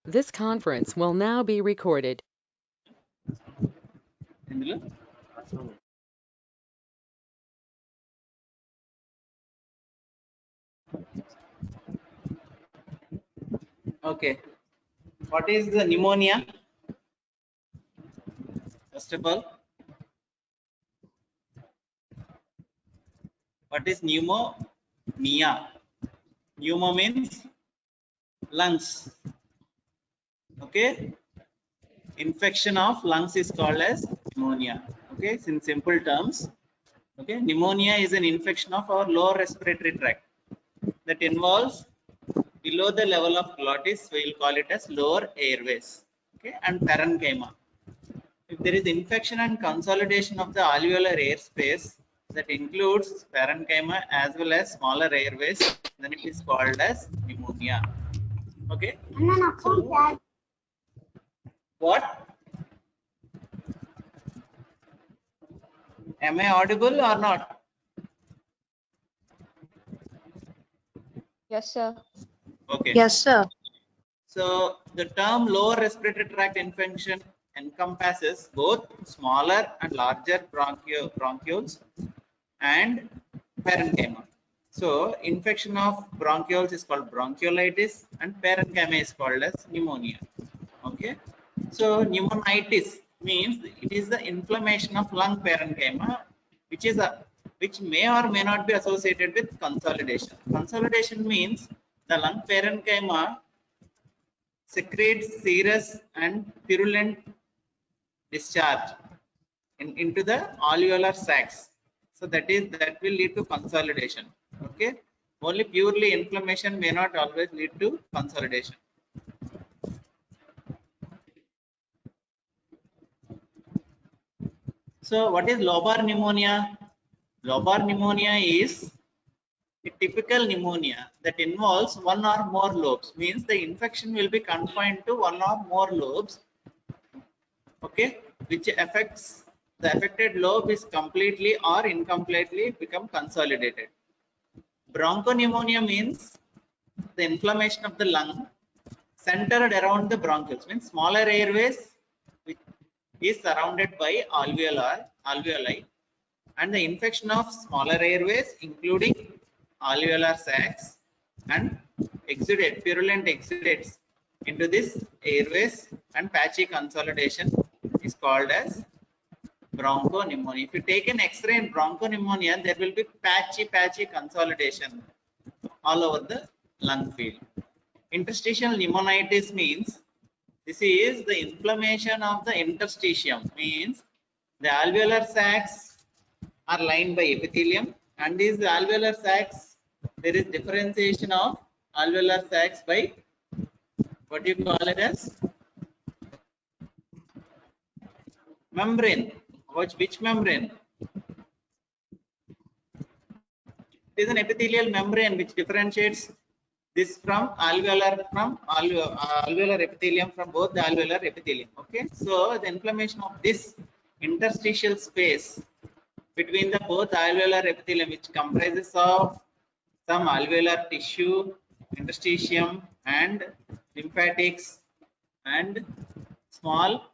This conference will now be recorded. Okay. What is the pneumonia? First of all, what is pneumonia? Pneumo means lungs. Okay. Infection of lungs is called as pneumonia. Okay. In simple terms, okay, pneumonia is an infection of our lower respiratory tract that involves below the level of glottis. We will call it as lower airways. Okay, and parenchyma. If there is infection and consolidation of the alveolar airspace that includes parenchyma as well as smaller airways, then it is called as pneumonia. Okay. So, what? Am I audible or not? Yes, sir. Okay. Yes, sir. So the term lower respiratory tract infection encompasses both smaller and larger bronchioles and parenchyma. So infection of bronchioles is called bronchiolitis and parenchyma is called as pneumonia. Okay. So pneumonitis means it is the inflammation of lung parenchyma, which may or may not be associated with consolidation. Consolidation means the lung parenchyma secretes serous and purulent discharge into the alveolar sacs. So that will lead to consolidation. Okay. Only purely inflammation may not always lead to consolidation. So what is lobar pneumonia? Lobar pneumonia is a typical pneumonia that involves one or more lobes. Means the infection will be confined to one or more lobes. Okay, which affects the affected lobe is completely or incompletely become consolidated. Bronchopneumonia means the inflammation of the lung centered around the bronchioles, means smaller airways which is surrounded by alveoli, and the infection of smaller airways including alveolar sacs and purulent exudates into this airways and patchy consolidation is called as bronchopneumonia. If you take an X-ray in bronchopneumonia, there will be patchy consolidation all over the lung field. Interstitial pneumonitis means this is the inflammation of the interstitium, means the alveolar sacs are lined by epithelium, and these alveolar sacs, there is differentiation of alveolar sacs by what you call it as membrane. Which membrane? It is an epithelial membrane which differentiates this from alveolar epithelium from both the alveolar epithelium. Okay, so the inflammation of this interstitial space between the both alveolar epithelium, which comprises of some alveolar tissue, interstitium, and lymphatics and small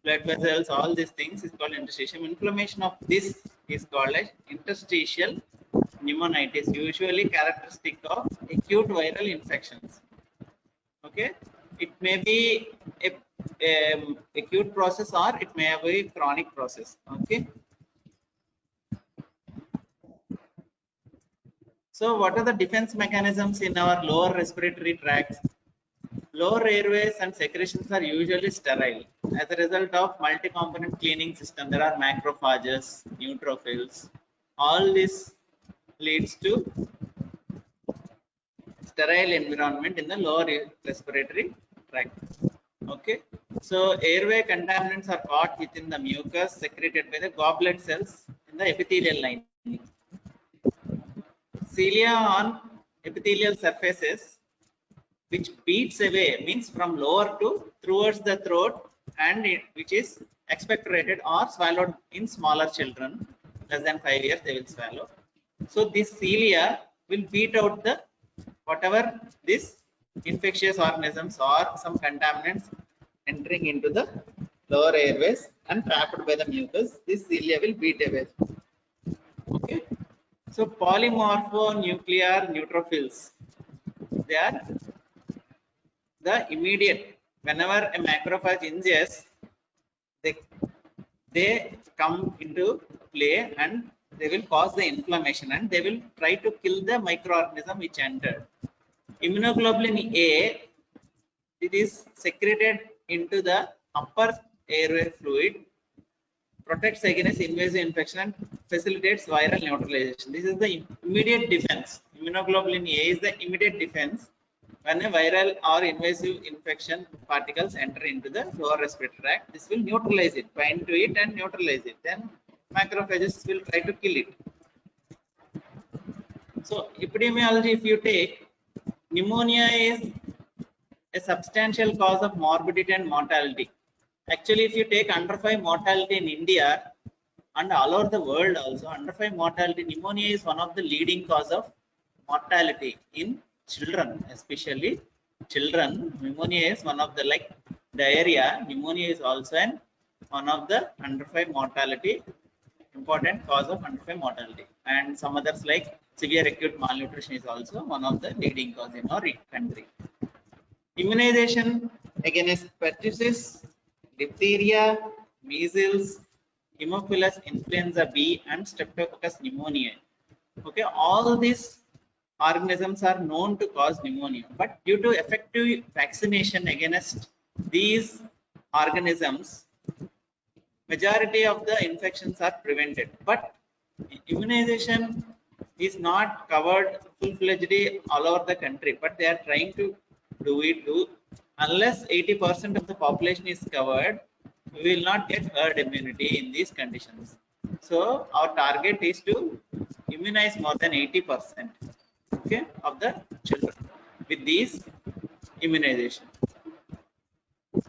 blood vessels, all these things is called interstitium. Inflammation of this is called as interstitial pneumonitis, usually characteristic of acute viral infections. Okay, it may be a acute process or it may be a chronic process. Okay. So what are the defense mechanisms in our lower respiratory tracts? Lower airways and secretions are usually sterile. As a result of multi-component cleaning system, there are macrophages, neutrophils. All this leads to sterile environment in the lower respiratory tract. Okay. So airway contaminants are caught within the mucus secreted by the goblet cells in the epithelial lining. Cilia on epithelial surfaces which beats away, means from lower to towards the throat, and which is expectorated or swallowed in smaller children less than 5 years, they will swallow. So this cilia will beat out the whatever this infectious organisms or some contaminants entering into the lower airways and trapped by the mucus, this cilia will beat away. Okay. So polymorphonuclear neutrophils, they are the immediate, whenever a macrophage ingests, they come into play and they will cause the inflammation and they will try to kill the microorganism which entered. Immunoglobulin A, it is secreted into the upper airway fluid, protects against invasive infection and facilitates viral neutralization. This is the immediate defense. Immunoglobulin A is the immediate defense when a viral or invasive infection particles enter into the lower respiratory tract. This will neutralize it, bind to it and neutralize it. Then macrophages will try to kill it. So epidemiology, if you take, pneumonia is a substantial cause of morbidity and mortality. Actually, if you take under 5 mortality in India and all over the world also, under 5 mortality, pneumonia is one of the leading cause of mortality in children, especially children. Pneumonia is one of the, like diarrhea, pneumonia is also one of the under 5 mortality, important cause of under 5 mortality. And some others like severe acute malnutrition is also one of the leading cause in our country. Immunization against pertussis, diphtheria, measles, Haemophilus influenza B, and Streptococcus pneumoniae. Okay, all these organisms are known to cause pneumonia, but due to effective vaccination against these organisms, majority of the infections are prevented. But immunization is not covered full-fledged all over the country, but they are trying to do it. Unless 80% of the population is covered, we will not get herd immunity in these conditions. So our target is to immunize more than 80%, okay, of the children with these immunization.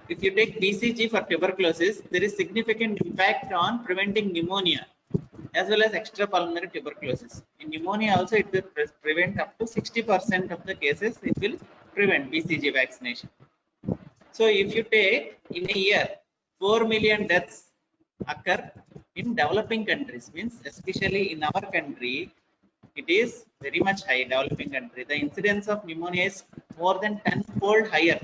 If you take BCG for tuberculosis, there is significant impact on preventing pneumonia as well as extrapulmonary tuberculosis. In pneumonia also, it will prevent up to 60% of the cases. It will prevent BCG vaccination. So if you take in a year, 4 million deaths occur in developing countries, means especially in our country, it is very much high. Developing country, the incidence of pneumonia is more than 10-fold higher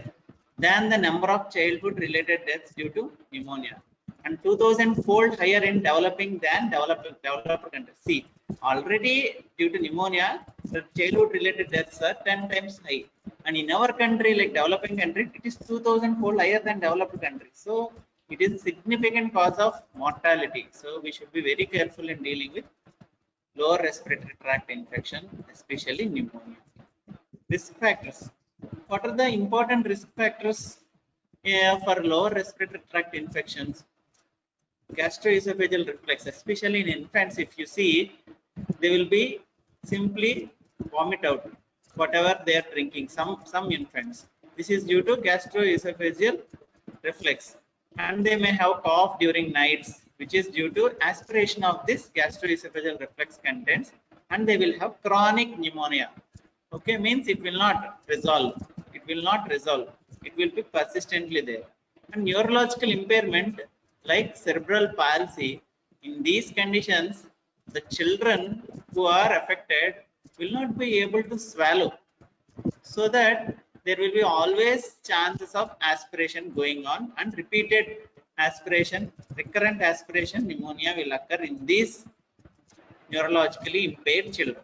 than the number of childhood related deaths due to pneumonia, and 2000-fold higher in developing than developed countries. See, already due to pneumonia, the childhood related deaths are 10 times high, and in our country, like developing country, it is 2000-fold higher than developed countries. So it is a significant cause of mortality. So we should be very careful in dealing with lower respiratory tract infection, especially pneumonia. Risk factors. What are the important risk factors for lower respiratory tract infections? Gastroesophageal reflux, especially in infants, if you see, they will be simply vomit out whatever they are drinking. Some infants, this is due to gastroesophageal reflux, and they may have cough during nights, which is due to aspiration of this gastroesophageal reflux contents, and they will have chronic pneumonia. Okay, means it will not resolve. It will not resolve. It will be persistently there. And neurological impairment like cerebral palsy, in these conditions, the children who are affected will not be able to swallow. So that there will be always chances of aspiration going on, and repeated aspiration, recurrent aspiration pneumonia will occur in these neurologically impaired children.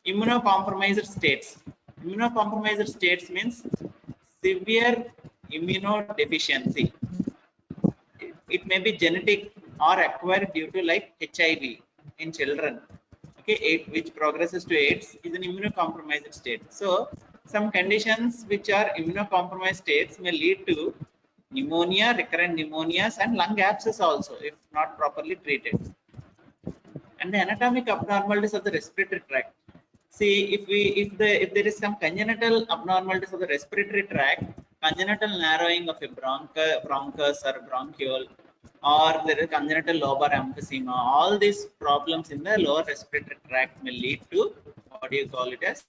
Immunocompromised states. Immunocompromised states means severe immunodeficiency. It may be genetic or acquired due to like HIV in children. Okay, which progresses to AIDS is an immunocompromised state. So some conditions which are immunocompromised states may lead to pneumonia, recurrent pneumonias, and lung abscess also if not properly treated. And the anatomic abnormalities of the respiratory tract. See, if there is some congenital abnormalities of the respiratory tract, congenital narrowing of a bronchus or bronchiole, or there is congenital lobar emphysema, all these problems in the lower respiratory tract may lead to what do you call it as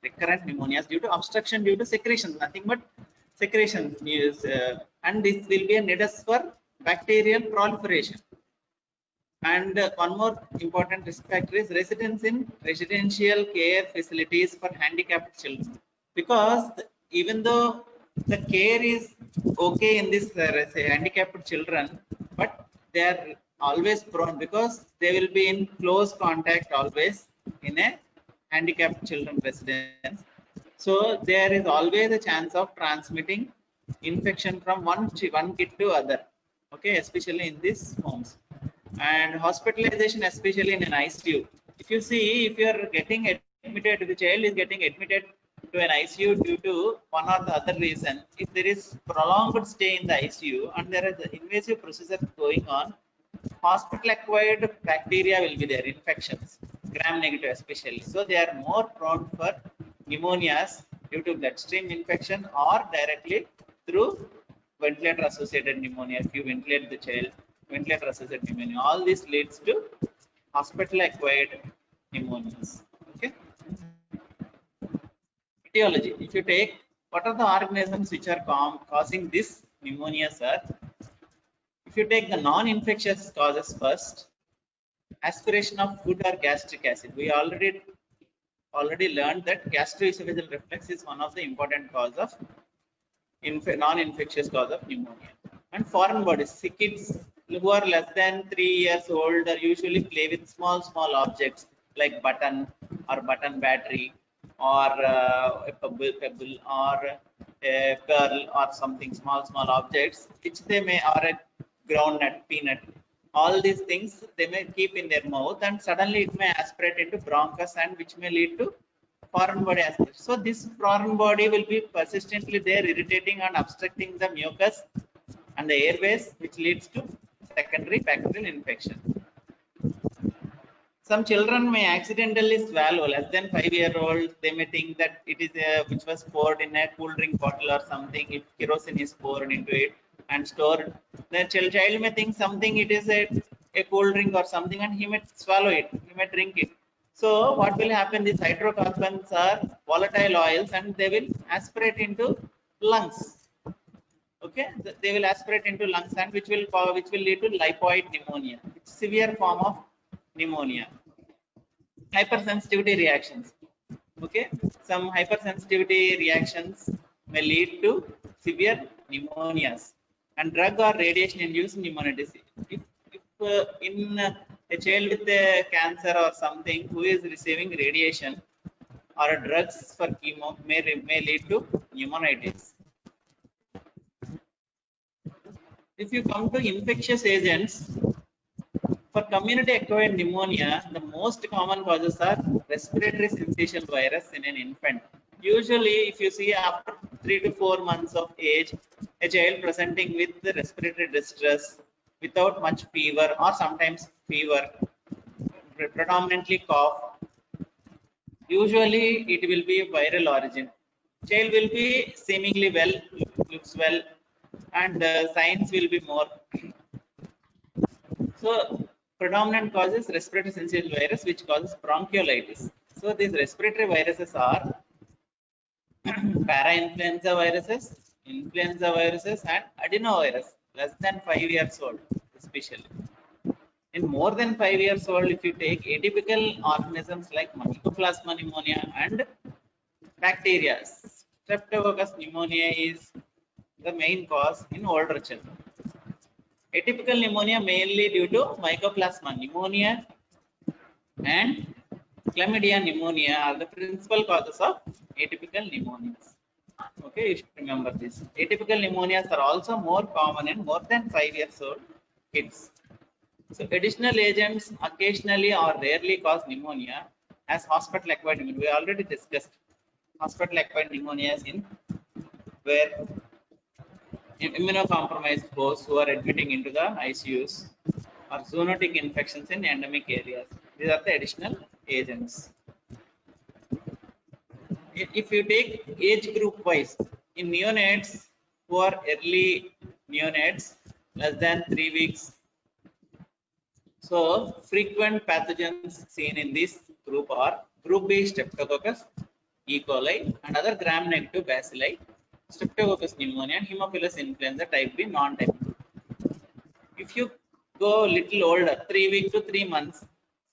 recurrent pneumonias due to obstruction due to secretion, nothing but secretion is, and this will be a nidus for bacterial proliferation. And one more important risk factor is residence in residential care facilities for handicapped children. Because even though the care is okay in this say handicapped children, but they are always prone because they will be in close contact always in a handicapped children residence. So there is always a chance of transmitting infection from one kid to other. Okay, especially in these homes. And hospitalization, especially in an ICU. If you see, if you are getting admitted, the child is getting admitted to an ICU due to one or the other reason, if there is prolonged stay in the ICU and there is invasive procedure going on, hospital acquired bacteria will be there, infections, gram negative especially. So they are more prone for pneumonias due to bloodstream infection or directly through ventilator associated pneumonia. If you ventilate the child, ventilator associated pneumonia, all this leads to hospital acquired pneumonias. Okay. Etiology. If you take what are the organisms which are causing this pneumonia, sir? If you take the non-infectious causes first, aspiration of food or gastric acid. We already learned that gastroesophageal reflux is one of the important cause of non-infectious cause of pneumonia. And foreign bodies, kids who are less than 3 years old are usually play with small objects like button or button battery or a pebble or a pearl or something small objects which they may, or a groundnut, peanut, all these things they may keep in their mouth and suddenly it may aspirate into bronchus and which may lead to foreign body aspiration. So this foreign body will be persistently there irritating and obstructing the mucus and the airways, which leads to secondary bacterial infection. Some children may accidentally swallow, less than 5-year-old, they may think that it is which was poured in a cool drink bottle or something, if kerosene is poured into it and stored, the child may think something it is a cool drink or something and he may swallow it, he may drink it. So what will happen, these hydrocarbons are volatile oils and they will aspirate into lungs. Okay, they will aspirate into lungs and which will lead to lipoid pneumonia, it's severe form of pneumonia. Hypersensitivity reactions. Okay, some hypersensitivity reactions may lead to severe pneumonias and drug or radiation induced pneumonitis. If in a child with a cancer or something who is receiving radiation or drugs for chemo may lead to pneumonitis. If you come to infectious agents, for community acquired pneumonia, the most common causes are respiratory syncytial virus in an infant. Usually, if you see after 3 to 4 months of age, a child presenting with the respiratory distress without much fever or sometimes fever, predominantly cough, usually it will be viral origin. Child will be seemingly well, looks well, and signs will be more. So predominant cause is respiratory syncytial virus, which causes bronchiolitis. So these respiratory viruses are parainfluenza viruses, influenza viruses, and adenovirus, less than 5 years old, especially. In more than 5 years old, if you take atypical organisms like Mycoplasma pneumonia and bacteria, Streptococcus pneumonia is the main cause in older children. Atypical pneumonia mainly due to Mycoplasma pneumonia and Chlamydia pneumonia are the principal causes of atypical pneumonias. Okay, you should remember this. Atypical pneumonias are also more common in more than 5 years old kids. So additional agents occasionally or rarely cause pneumonia as hospital acquired pneumonia. We already discussed hospital acquired pneumonias in where immunocompromised hosts who are admitting into the ICUs or zoonotic infections in endemic areas. These are the additional agents. If you take age group wise, in neonates who are early neonates, less than 3 weeks, so frequent pathogens seen in this group are group B Streptococcus, E. coli, and other gram-negative bacilli, Streptococcus pneumoniae, and Haemophilus influenza type B, non-type B. If you go little older, 3 weeks to 3 months,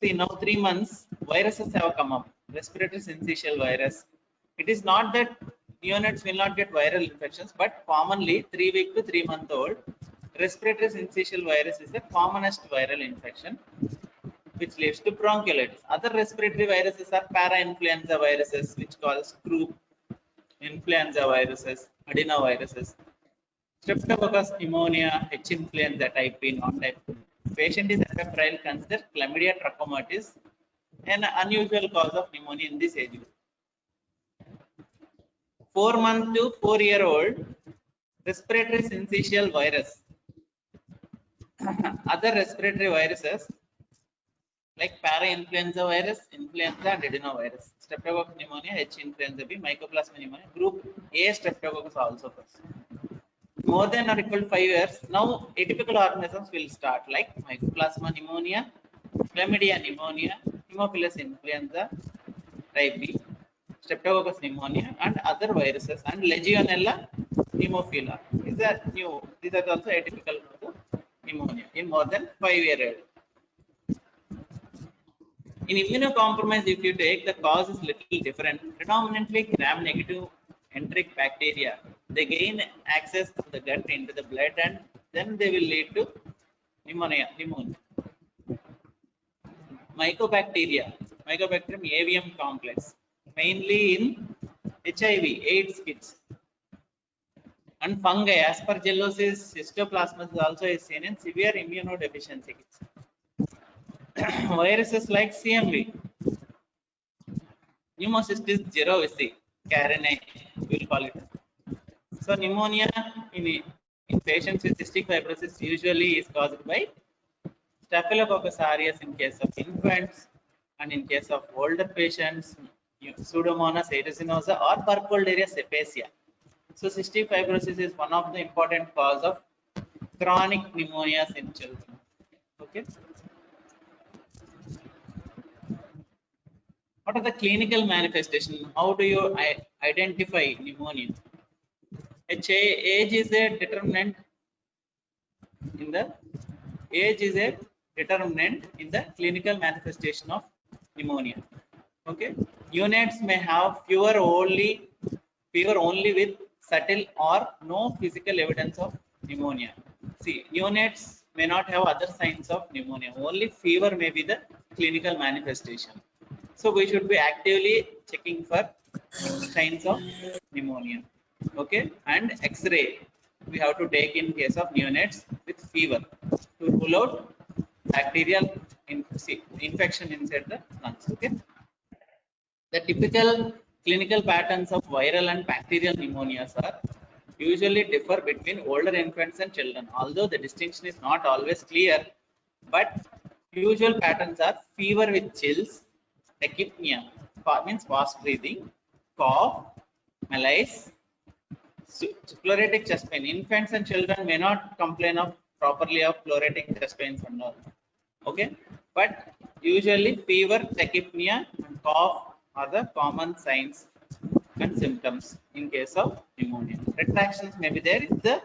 see now 3 months, viruses have come up. Respiratory syncytial virus. It is not that neonates will not get viral infections, but commonly 3 week to 3 month old, respiratory syncytial virus is the commonest viral infection, which leads to bronchiolitis. Other respiratory viruses are parainfluenza viruses, which cause croup, influenza viruses, adenoviruses. Streptococcus pneumonia, H. influenza type B, non-type 2. Patient is ephemeral, consider chlamydia trachomatis, an unusual cause of pneumonia in this age group. 4 month to 4-year-old, respiratory syncytial virus. Other respiratory viruses like parainfluenza virus, influenza, and adenovirus. Streptococcus pneumonia, H. influenza B, mycoplasma pneumonia. Group A Streptococcus also first. More than or equal to 5 years, now atypical organisms will start like mycoplasma pneumonia, chlamydia pneumonia, Haemophilus influenza type B, Streptococcus pneumonia, and other viruses, and Legionella pneumophila. These are new. These are also atypical pneumonia in more than 5-year-old. In immunocompromised, if you take, the cause is little different. Predominantly gram-negative enteric bacteria. They gain access to the gut into the blood, and then they will lead to pneumonia. Mycobacterium avium complex, mainly in HIV, AIDS kids. And fungi, Aspergillosis, Histoplasma is also seen in severe immunodeficiency kids. Viruses like CMV, Pneumocystis jirovecii, Carinae, we will call it. So pneumonia in patients with cystic fibrosis usually is caused by Staphylococcus aureus in case of infants, and in case of older patients, Pseudomonas aeruginosa or Burkholderia cepacia. So cystic fibrosis is one of the important cause of chronic pneumonias in children. Okay. What are the clinical manifestations? How do you identify pneumonia? Age is a determinant in the clinical manifestation of pneumonia. Okay, neonates may have fever only with subtle or no physical evidence of pneumonia. See, neonates may not have other signs of pneumonia. Only fever may be the clinical manifestation. So we should be actively checking for signs of pneumonia. Okay, and X-ray we have to take in case of neonates with fever to rule out bacterial infection inside the lungs. Okay, the typical clinical patterns of viral and bacterial pneumonias are usually differ between older infants and children, although the distinction is not always clear. But usual patterns are fever with chills, tachypnea, means fast breathing, cough, malaise, pleuritic chest pain. Infants and children may not complain of properly of pleuritic chest pains and all. Okay, but usually fever, tachypnea, and cough are the common signs and symptoms in case of pneumonia. Retractions may be there if the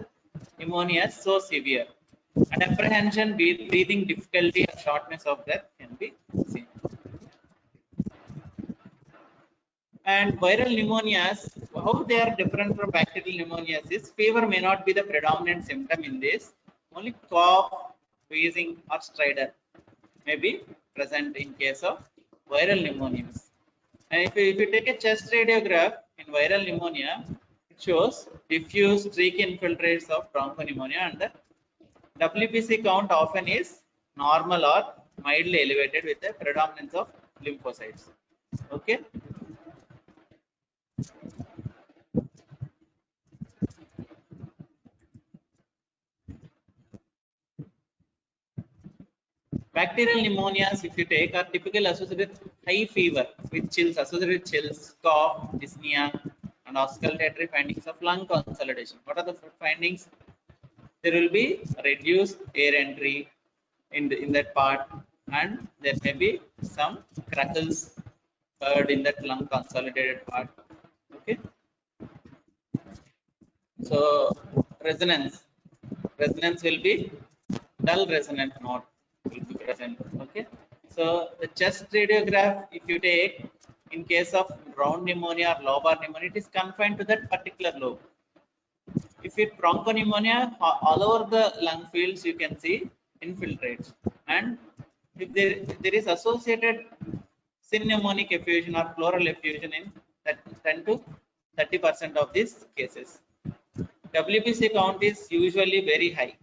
pneumonia is so severe, and apprehension, breathing difficulty, or shortness of breath can be seen. And viral pneumonias, how they are different from bacterial pneumonias is fever may not be the predominant symptom in this. Only cough, wheezing, or stridor may be present in case of viral pneumonias. And if you take a chest radiograph in viral pneumonia, it shows diffuse streak infiltrates of bronchopneumonia, and the WBC count often is normal or mildly elevated with a predominance of lymphocytes. Okay. Bacterial pneumonias, if you take, are typically associated with high fever with chills, associated with chills, cough, dyspnea, and auscultatory findings of lung consolidation. What are the findings? There will be reduced air entry in that part, and there may be some crackles heard in that lung consolidated part. Okay. So resonance will be dull resonant node will be present. Okay. So the chest radiograph, if you take in case of ground pneumonia or lobar pneumonia, it is confined to that particular lobe. If it bronchopneumonia, all over the lung fields you can see infiltrates, and if there is associated pneumonic effusion or pleural effusion in that 10 to 30% of these cases. WBC count is usually very high.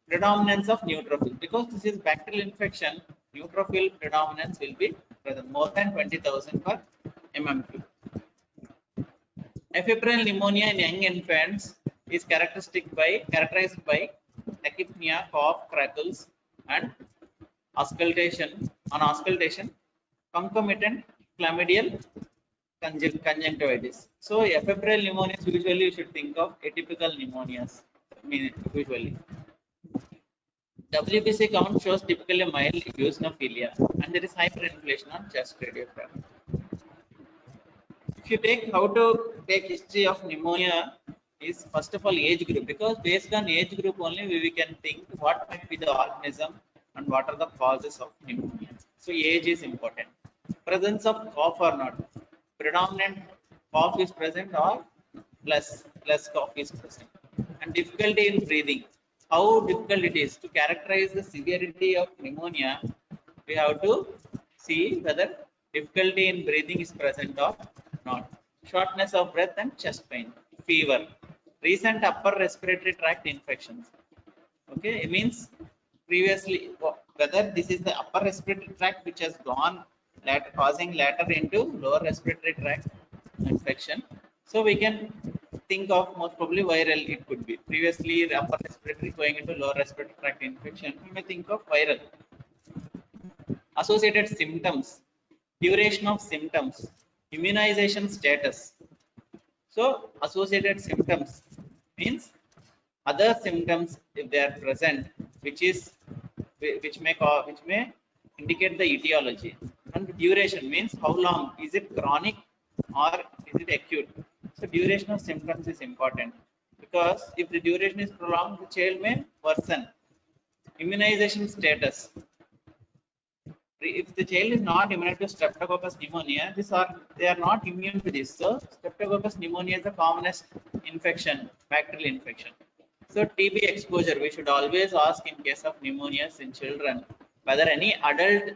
Predominance of neutrophil, because this is bacterial infection, neutrophil predominance will be present more than 20,000 per mmq. Febrile pneumonia in young infants is characterized by tachypnea, cough, crackles, and auscultation, concomitant chlamydial conjunctivitis. So febrile pneumonias usually you should think of atypical pneumonias. Usually WBC count shows typically mild eosinophilia, and there is hyperinflation on chest radiograph. If you take how to take history of pneumonia is first of all age group, because based on age group only we can think what might be the organism and what are the causes of pneumonia. So age is important. Presence of cough or not. Predominant cough is present or less cough is present. And difficulty in breathing. How difficult it is to characterize the severity of pneumonia, we have to see whether difficulty in breathing is present or not. Shortness of breath and chest pain, fever, recent upper respiratory tract infections. Okay, it means previously whether this is the upper respiratory tract which has gone causing later into lower respiratory tract infection. So we can think of most probably viral it could be. Previously the upper respiratory going into lower respiratory tract infection, we may think of viral. Associated symptoms, duration of symptoms, immunization status. So associated symptoms means other symptoms if they are present, which may indicate the etiology. And duration means how long, is it chronic or is it acute? So duration of symptoms is important, because if the duration is prolonged, the child may worsen. Immunization status. If the child is not immune to Streptococcus pneumonia, they are not immune to this. So Streptococcus pneumonia is the commonest infection, bacterial infection. So TB exposure, we should always ask in case of pneumonias in children whether any adult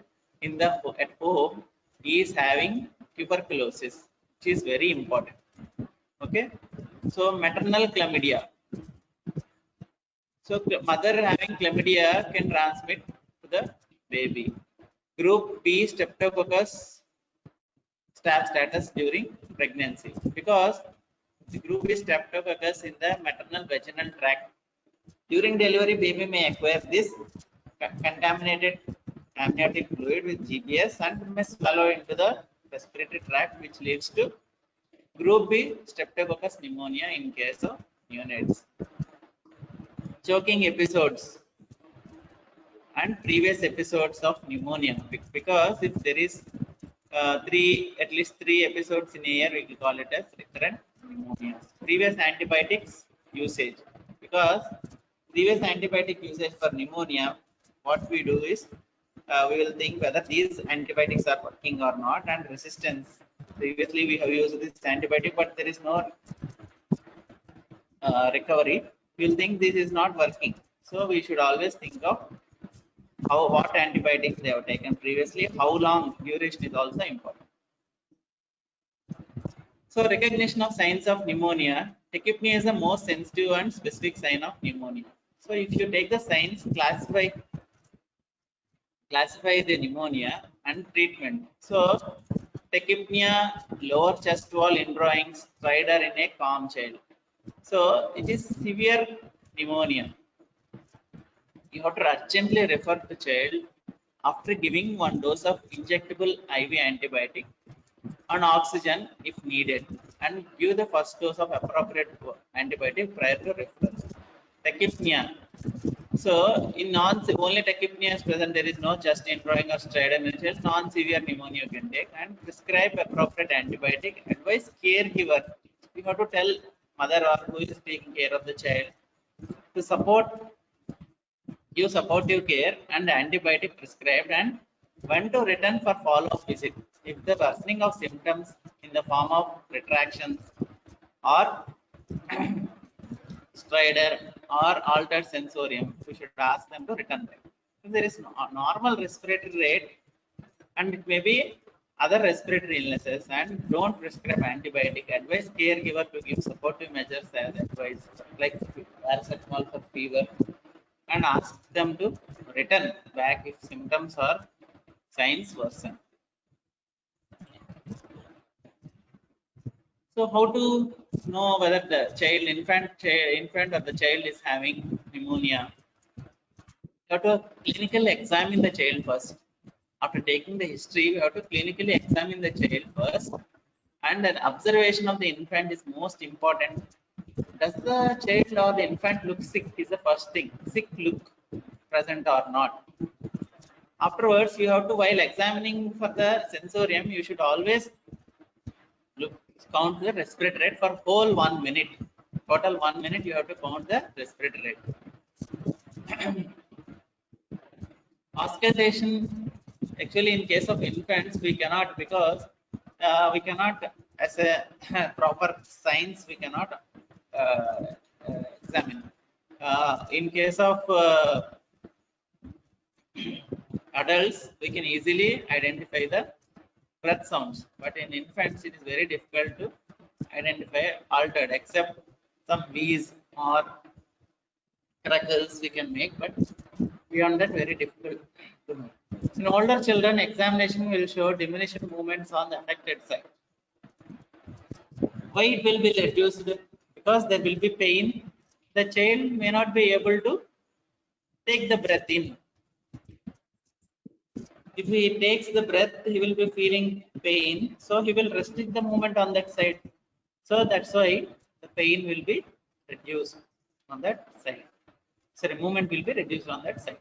at home is having tuberculosis, which is very important. Okay, so maternal chlamydia. So mother having chlamydia can transmit to the baby. Group B Streptococcus status during pregnancy, because the group is Streptococcus in the maternal vaginal tract. During delivery, baby may acquire this contaminated amniotic fluid with GBS and may swallow into the respiratory tract, which leads to group B Streptococcus pneumonia in case of neonates. Choking episodes and previous episodes of pneumonia, because if there is at least three episodes in a year, we will call it as recurrent pneumonia. Previous antibiotics usage, because previous antibiotic usage for pneumonia, what we do is we will think whether these antibiotics are working or not, and resistance. Previously we have used this antibiotic, but there is no recovery. We will think this is not working. So we should always think of what antibiotics they have taken previously, how long duration is also important. So recognition of signs of pneumonia. Tachypnea is the most sensitive and specific sign of pneumonia. So if you take the signs, classify the pneumonia and treatment. So tachypnea, lower chest wall indrawing, stridor in a calm child. So it is severe pneumonia. You have to urgently refer the child after giving one dose of injectable IV antibiotic and oxygen if needed, and give the first dose of appropriate antibiotic prior to referral. Tachypnea. So in only tachypnea is present, there is no chest indrawing or stridor in the child, non-severe pneumonia you can take, and prescribe appropriate antibiotic. Advise caregiver we have to tell mother or who is taking care of the child to support give supportive care and antibiotic prescribed and when to return for follow-up visit. If the worsening of symptoms in the form of retractions or stridor or altered sensorium, we should ask them to return back. If there is a normal respiratory rate and it may be other respiratory illnesses and don't prescribe antibiotic, advise caregiver to give supportive measures as advised, like paracetamol for fever, and ask them to return back if symptoms or signs worsen. So how to know whether the infant or the child is having pneumonia? You have to clinically examine the child first. After taking the history, we have to clinically examine the child first, and an observation of the infant is most important. Does the child or the infant look sick? Is the first thing. Sick look present or not? Afterwards, you have to, while examining for the sensorium, you should always look count the respiratory rate for whole 1 minute. Total 1 minute, you have to count the respiratory rate. Hospitalization, actually, in case of infants, we cannot, because we cannot, as a proper science, we cannot examine. In case of adults, we can easily identify the breath sounds, but in infants, it is very difficult to identify altered, except some wheeze or crackles we can make, but beyond that, very difficult to know. In older children, examination will show diminished movements on the affected side. Why it will be reduced? Because there will be pain. The child may not be able to take the breath in. If he takes the breath, he will be feeling pain. So he will restrict the movement on that side. So that's why the pain will be reduced on that side. So the movement will be reduced on that side.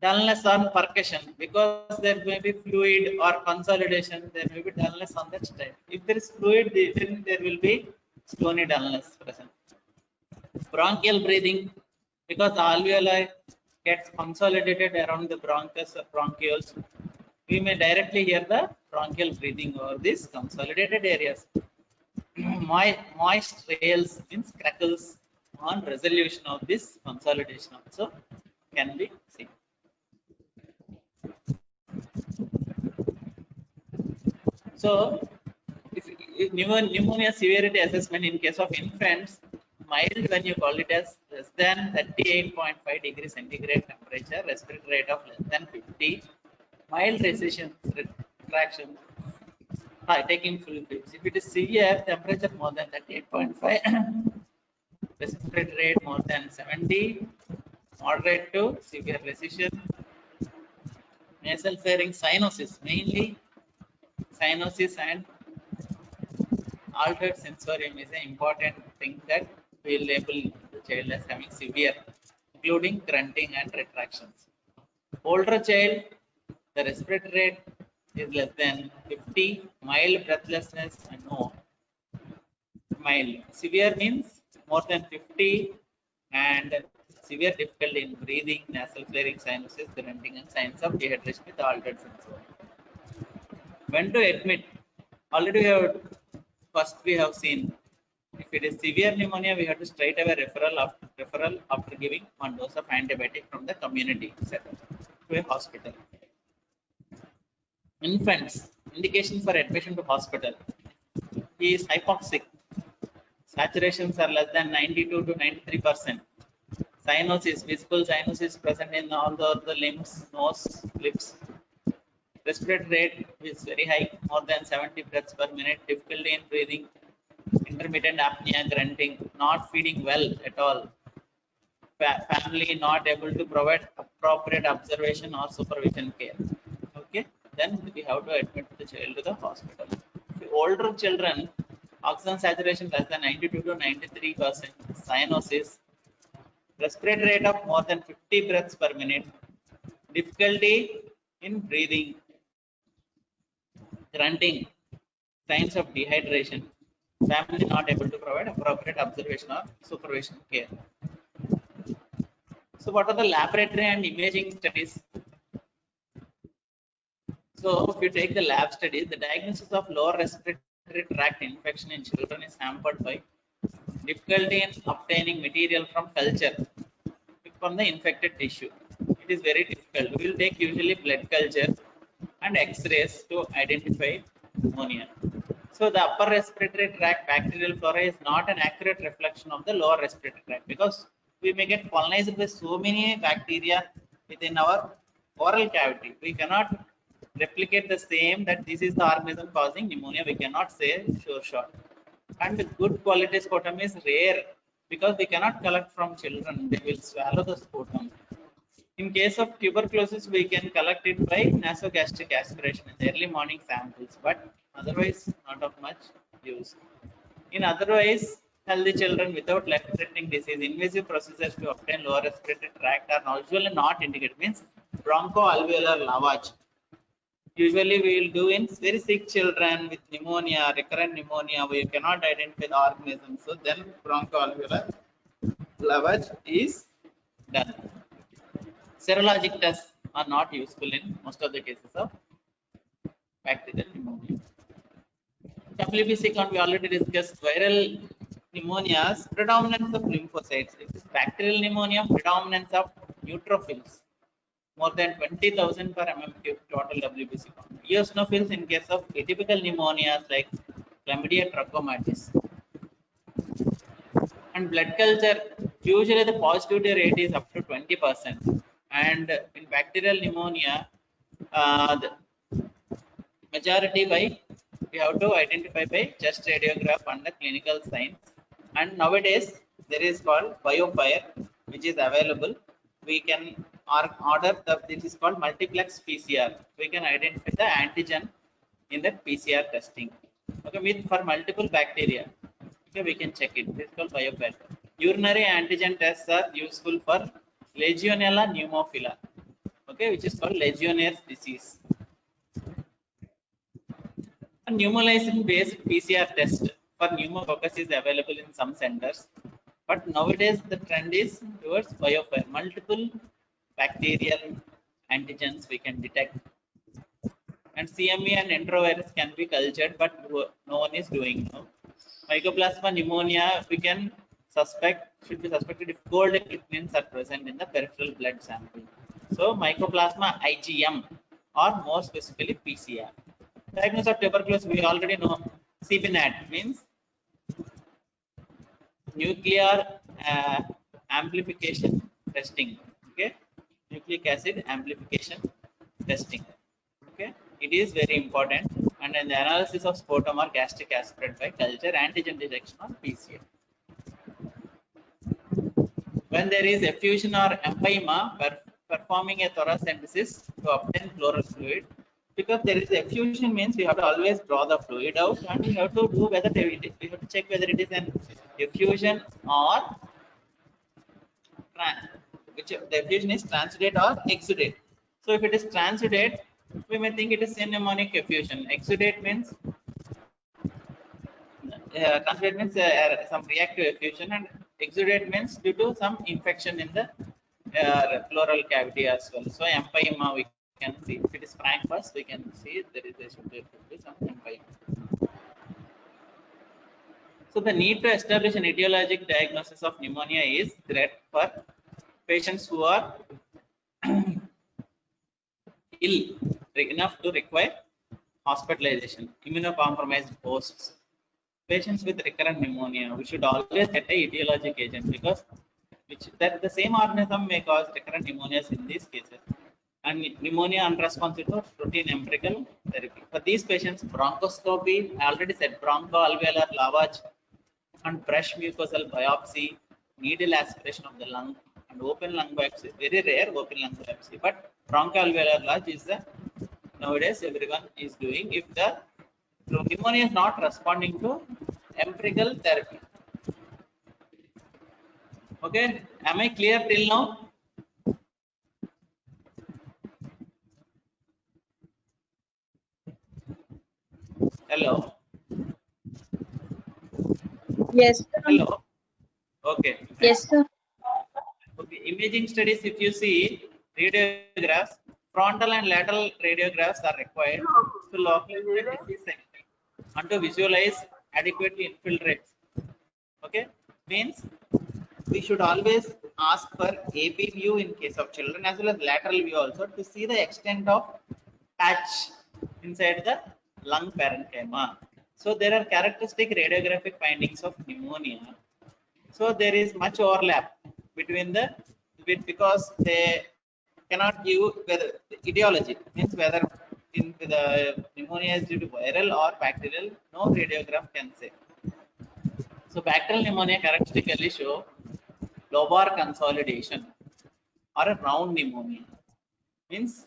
Dullness on percussion, because there may be fluid or consolidation, there may be dullness on that side. If there is fluid, then there will be stony dullness present. Bronchial breathing, because the alveoli gets consolidated around the bronchus or bronchioles, we may directly hear the bronchial breathing over these consolidated areas. Moist rails means crackles on resolution of this consolidation also can be seen. So, if pneumonia severity assessment in case of infants, mild when you call it as less than 38.5 degrees centigrade temperature, respiratory rate of less than 50, mild recession, retraction, taking full breaths. If it is severe, temperature more than 38.5, respiratory rate more than 70, moderate to severe recession, nasal pharynx cyanosis, mainly cyanosis and altered sensorium is an important thing that will label the child as having severe, including grunting and retractions. Older child, the respiratory rate is less than 50, mild breathlessness and no. Mild. Severe means more than 50 and severe difficulty in breathing, nasal pharynx, cyanosis, grunting and signs of dehydration with altered sensorium. When to admit? Already we have first we have seen, if it is severe pneumonia, we have to straight away referral after giving 1 dose of antibiotic from the community setup to a hospital. Infants, indication for admission to hospital. He is hypoxic. Saturations are less than 92 to 93%. Cyanosis, visible cyanosis present in all the limbs, nose, lips. Respiratory rate is very high, more than 70 breaths per minute. Difficulty in breathing, intermittent apnea, grunting, not feeding well at all. Family not able to provide appropriate observation or supervision care. Okay, then we have to admit the child to the hospital. The older children, oxygen saturation less than 92 to 93%, cyanosis, respiratory rate of more than 50 breaths per minute, difficulty in breathing, grunting, signs of dehydration, family not able to provide appropriate observation or supervision care. So what are the laboratory and imaging studies? So if you take the lab studies, the diagnosis of lower respiratory tract infection in children is hampered by difficulty in obtaining material from culture from the infected tissue. It is very difficult. We will take usually blood culture and X-rays to identify pneumonia. So the upper respiratory tract bacterial flora is not an accurate reflection of the lower respiratory tract because we may get colonized with so many bacteria within our oral cavity. We cannot replicate the same that this is the organism causing pneumonia. We cannot say sure shot. And good quality sputum is rare because we cannot collect from children. They will swallow the sputum. In case of tuberculosis, we can collect it by nasogastric aspiration in the early morning samples, but otherwise not of much use. In otherwise, healthy children without life-threatening disease, invasive procedures to obtain lower respiratory tract are usually not indicated. Means bronchoalveolar lavage. Usually we will do in very sick children with pneumonia, recurrent pneumonia, we cannot identify the organism. So then bronchoalveolar lavage is done. Serologic tests are not useful in most of the cases of bacterial pneumonia. WBC count we already discussed. Viral pneumonias, predominance of lymphocytes. It is bacterial pneumonia, predominance of neutrophils. More than 20,000 per mm total WBC count. Eosinophils in case of atypical pneumonias like chlamydia trachomatis. And blood culture, usually the positivity rate is up to 20%. And in bacterial pneumonia, the majority by we have to identify by chest radiograph and the clinical signs. And nowadays there is called BioFire, which is available. We can order the this is called multiplex PCR. We can identify the antigen in the PCR testing. Okay, with for multiple bacteria. Okay, we can check it. This is called BioFire. Urinary antigen tests are useful for Legionella pneumophila. Okay, which is called Legionnaire's disease. A pneumolysine based PCR test for pneumococcus is available in some centers, but nowadays the trend is towards BioFire. Multiple bacterial antigens we can detect, and CMV and enterovirus can be cultured, but no one is doing now. Mycoplasma pneumonia we can should be suspected if cold equipments are present in the peripheral blood sample. So Mycoplasma IgM or more specifically PCR. Diagnosis of tuberculosis we already know. CBNAT means nuclear amplification testing. Okay, nucleic acid amplification testing. Okay, it is very important. And in the analysis of sputum or gastric aspirate by culture, antigen detection or PCR. When there is effusion or empyema, performing a thoracentesis to obtain pleural fluid. Because there is effusion means we have to always draw the fluid out, and we have to do whether we have to check whether it is an effusion or which the effusion is transudate or exudate. So if it is transudate, we may think it is pneumonic effusion. Exudate means transudate means some reactive effusion, and exudate means due to some infection in the pleural cavity as well. So empyema we can see. If it is frank pus, we can see there should be some empyema. So the need to establish an etiologic diagnosis of pneumonia is threat for patients who are ill enough to require hospitalization, immunocompromised hosts, patients with recurrent pneumonia. We should always get a etiologic agent because that the same organism may cause recurrent pneumonias in these cases. And pneumonia unresponsive to routine empirical therapy. For these patients, bronchoscopy, I already said bronchoalveolar lavage and fresh mucosal biopsy, needle aspiration of the lung, and open lung biopsy. Very rare open lung biopsy, but bronchoalveolar lavage is the nowadays everyone is doing if the pneumonia is not responding to empirical therapy. Okay, am I clear till now? Hello. Yes, sir. Hello. Okay. Yes, sir. Okay. Imaging studies, if you see radiographs, frontal and lateral radiographs are required to localize the disease section and to visualize adequately infiltrates. Okay. Means we should always ask for AP view in case of children as well as lateral view also to see the extent of patch inside the lung parenchyma. So there are characteristic radiographic findings of pneumonia. So there is much overlap between because they cannot give whether etiology means whether in the pneumonia is due to viral or bacterial. No radiogram can say. So bacterial pneumonia characteristically show lobar consolidation or a round pneumonia. Means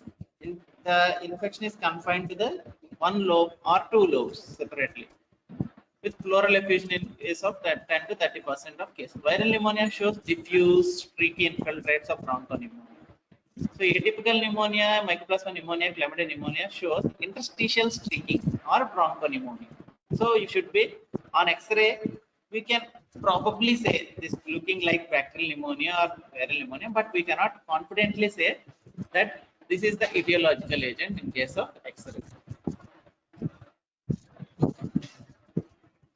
the infection is confined to the one lobe or two lobes separately, with pleural effusion in case of 10 to 30% of cases. Viral pneumonia shows diffuse, streaky infiltrates of bronchopneumonia. So atypical pneumonia, mycoplasma pneumonia, chlamydia pneumonia shows interstitial streaking or bronchopneumonia. So you should be on X-ray. We can probably say this looking like bacterial pneumonia or viral pneumonia, but we cannot confidently say that this is the etiological agent in case of X-ray.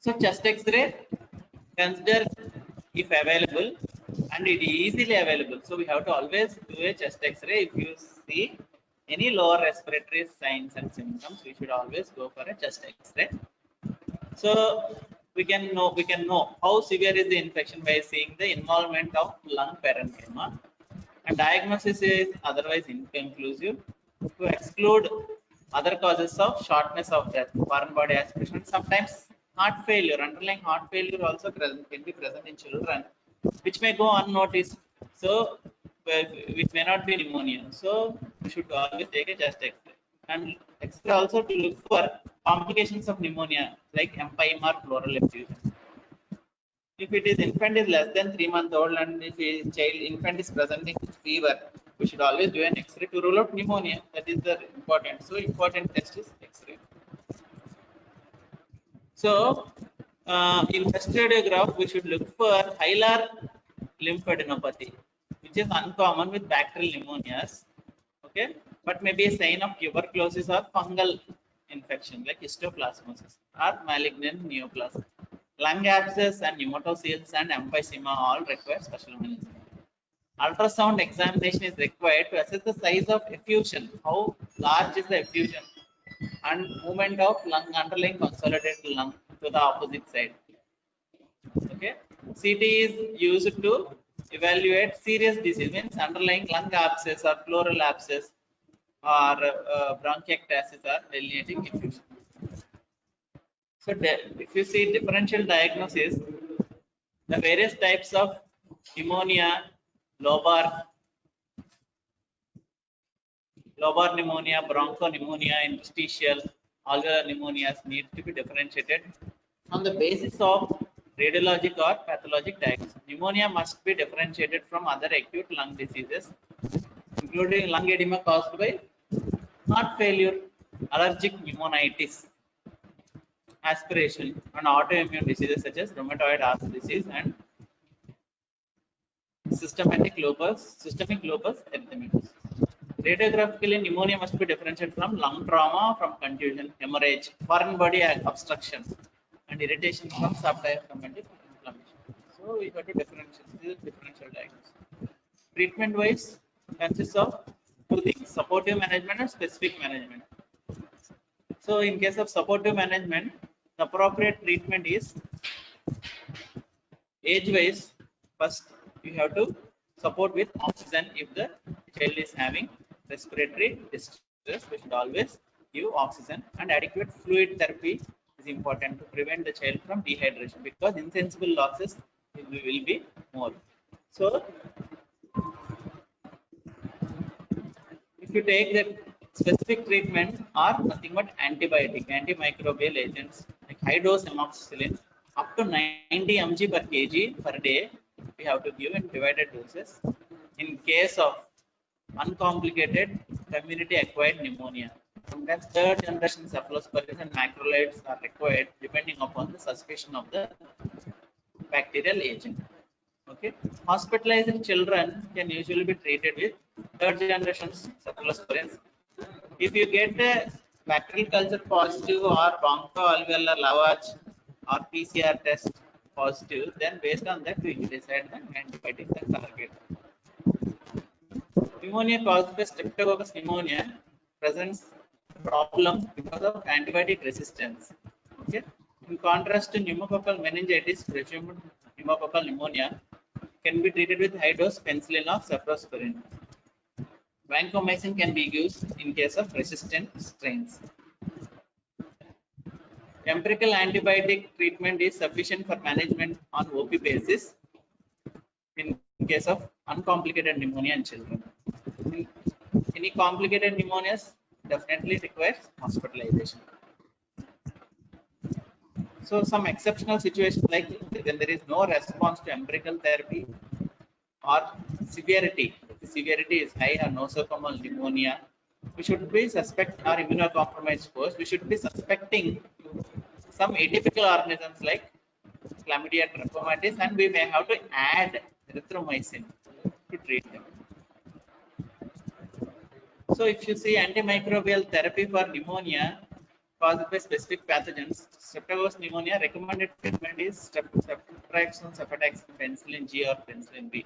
So chest X-ray, consider if available, and it is easily available. So we have to always do a chest X-ray. If you see any lower respiratory signs and symptoms, we should always go for a chest X-ray. So we can know how severe is the infection by seeing the involvement of lung parenchyma, and diagnosis is otherwise inconclusive. To exclude other causes of shortness of breath, foreign body aspiration, sometimes heart failure, underlying heart failure also can be present in children, which may go unnoticed. So, it may not be pneumonia. So, we should always take a chest X-ray. And X-ray also to look for complications of pneumonia like empyema or pleural effusion. If it is infant is less than 3 months old and if a child infant is presenting fever, we should always do an X-ray to rule out pneumonia. That is the important. So important test is X-ray. So in chest radiograph, we should look for hilar lymphadenopathy, which is uncommon with bacterial pneumonias. Okay, but maybe a sign of tuberculosis or fungal infection like histoplasmosis or malignant neoplasm. Lung abscess and pneumatoceles and emphysema all require special management. Ultrasound examination is required to assess the size of effusion, how large is the effusion, and movement of lung underlying consolidated lung to the opposite side. Okay, CT is used to evaluate serious disease, means underlying lung abscess or pleural abscess or bronchiectasis or delineating effusion. So if you see differential diagnosis, the various types of pneumonia, lobar pneumonia, bronchopneumonia, interstitial, alveolar pneumonias need to be differentiated on the basis of radiologic or pathologic diagnosis. Pneumonia must be differentiated from other acute lung diseases, including lung edema caused by heart failure, allergic pneumonitis, aspiration, and autoimmune diseases such as rheumatoid arthritis and systemic lupus erythematosus. Radiographically, pneumonia must be differentiated from lung trauma, from contusion, hemorrhage, foreign body obstruction, and irritation from subdiaphragmatic inflammation. So we have to differential diagnosis. Treatment wise consists of two things: supportive management and specific management. So in case of supportive management, the appropriate treatment is age wise. First you have to support with oxygen. If the child is having respiratory distress, we should always give oxygen, and adequate fluid therapy is important to prevent the child from dehydration, because insensible losses will be more. So if you take that, specific treatment are nothing but antimicrobial agents like high dose amoxicillin up to 90 mg per kg per day. We have to give in divided doses in case of uncomplicated community acquired pneumonia. Sometimes third generation cephalosporins and macrolides are required depending upon the suspicion of the bacterial agent. Okay, hospitalized children can usually be treated with third generation cephalosporins. If you get a bacterial culture positive or bronchoalveolar lavage or PCR test positive, then based on that we decide the antibiotic the target. Pneumonia caused by Streptococcus pneumonia presents problems because of antibiotic resistance. Okay. In contrast to pneumococcal meningitis, presumed pneumococcal pneumonia can be treated with high dose penicillin or cephalosporin. Vancomycin can be used in case of resistant strains. Empirical antibiotic treatment is sufficient for management on OP basis in case of uncomplicated pneumonia in children. Any complicated pneumonias definitely requires hospitalization. So some exceptional situations like when there is no response to empirical therapy or severity is high or nosocomial pneumonia, we should be suspect or immunocompromised first. We should be suspecting some atypical organisms like Chlamydia trachomatis, and we may have to add erythromycin to treat them. So if you see antimicrobial therapy for pneumonia caused by specific pathogens, Streptococcus pneumonia recommended treatment is ceftriaxone, cefotaxime, penicillin G or penicillin B.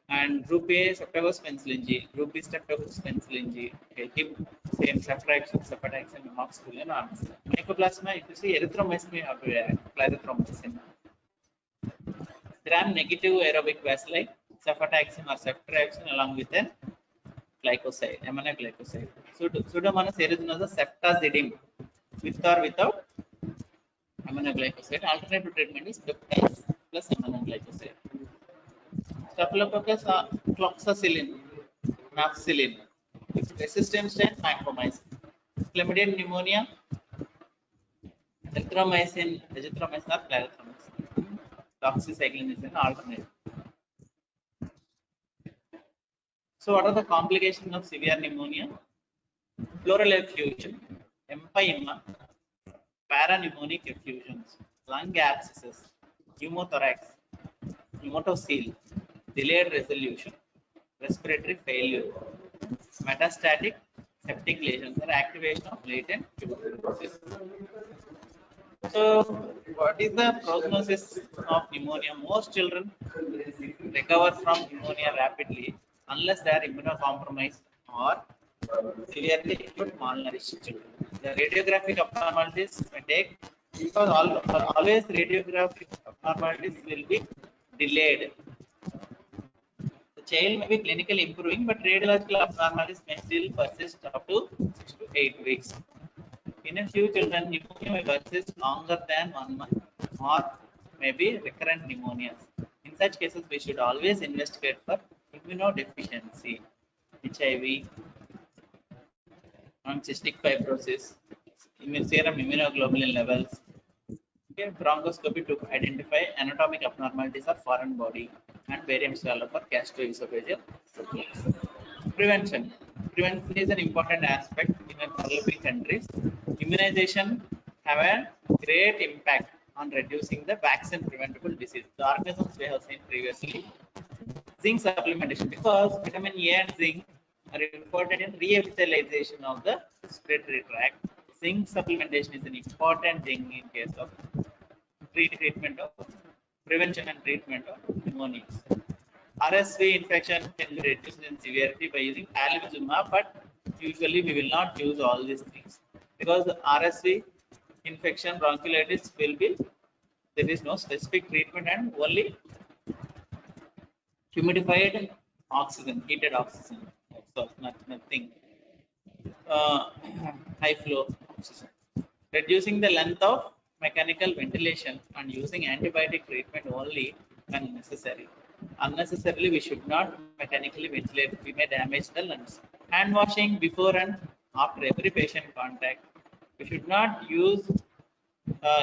And group A Streptococcus penicillin G, group B Streptococcus penicillin G. Okay, keep same ceftriaxone, cefotaxime, amoxicillin or amoxicillin. Mycoplasma, if you see erythromycin, you have to add clarithromycin. Gram-negative aerobic bacilli, cefotaxime or ceftriaxone along with an glycoside, aminoglycoside. Pseudomonas aeruginosa ceftazidime, with or without aminoglycoside. Alternative treatment is peptides plus aminoglycoside. Staphylococcus cloxacillin, nafcillin. Resistant strain, vancomycin. Chlamydia pneumonia, azithromycin or clarithromycin. Doxycycline is an alternative. So what are the complications of severe pneumonia? Pleural effusion, empyema, parapneumonic effusions, lung abscesses, pneumothorax, pneumotocele, delayed resolution, respiratory failure, metastatic septic lesions or activation of latent tuberculosis. So what is the prognosis of pneumonia? Most children recover from pneumonia rapidly unless they are immunocompromised or severely acute malnourished children. The radiographic abnormalities may take, because always radiographic abnormalities will be delayed. The child may be clinically improving, but radiological abnormalities may still persist up to 6 to 8 weeks. In a few children, pneumonia may persist longer than 1 month or maybe recurrent pneumonias. In such cases, we should always investigate for immunodeficiency, HIV, cystic fibrosis, serum immunoglobulin levels. Okay, bronchoscopy to identify anatomic abnormalities of foreign body and barium swallow for gastroesophageal reflux. Prevention. Prevention is an important aspect in developing countries. Immunization have a great impact on reducing the vaccine preventable disease. The organisms we have seen previously. Zinc supplementation, because vitamin A and zinc are important in revitalization of the respiratory tract. Zinc supplementation is an important thing in case of treatment of prevention and treatment of pneumonia. RSV infection can be reduced in severity by using palivizumab, but usually we will not use all these things because the RSV infection bronchiolitis will be, there is no specific treatment and only humidified oxygen, heated oxygen, so nothing high flow oxygen. Reducing the length of mechanical ventilation and using antibiotic treatment only when necessary. Unnecessarily, we should not mechanically ventilate. We may damage the lungs. Hand washing before and after every patient contact. We should not use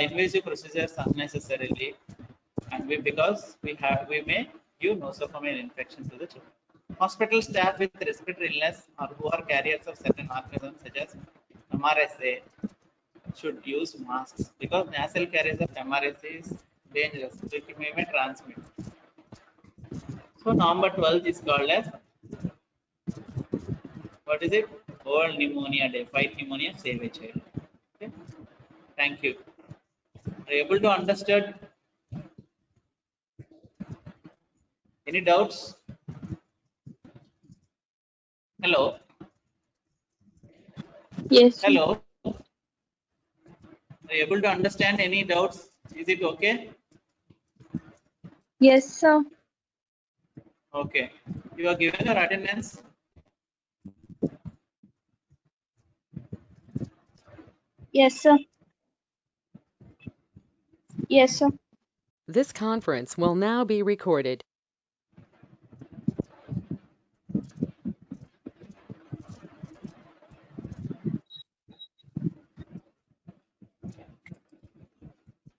invasive procedures unnecessarily, and because we may give nosocomial infection to the children. Hospital staff with respiratory illness or who are carriers of certain organisms such as MRSA should use masks, because nasal carriers of MRSA is dangerous. It may transmit. So number 12 is called as, what is it? World Pneumonia Day. Fight pneumonia, save a child. Okay. Thank you. Are you able to understand? Any doubts? Hello. Yes, sir. Hello. Are you able to understand? Any doubts? Is it okay? Yes, sir. Okay. You are given your attendance. Yes, sir. Yes, sir. This conference will now be recorded.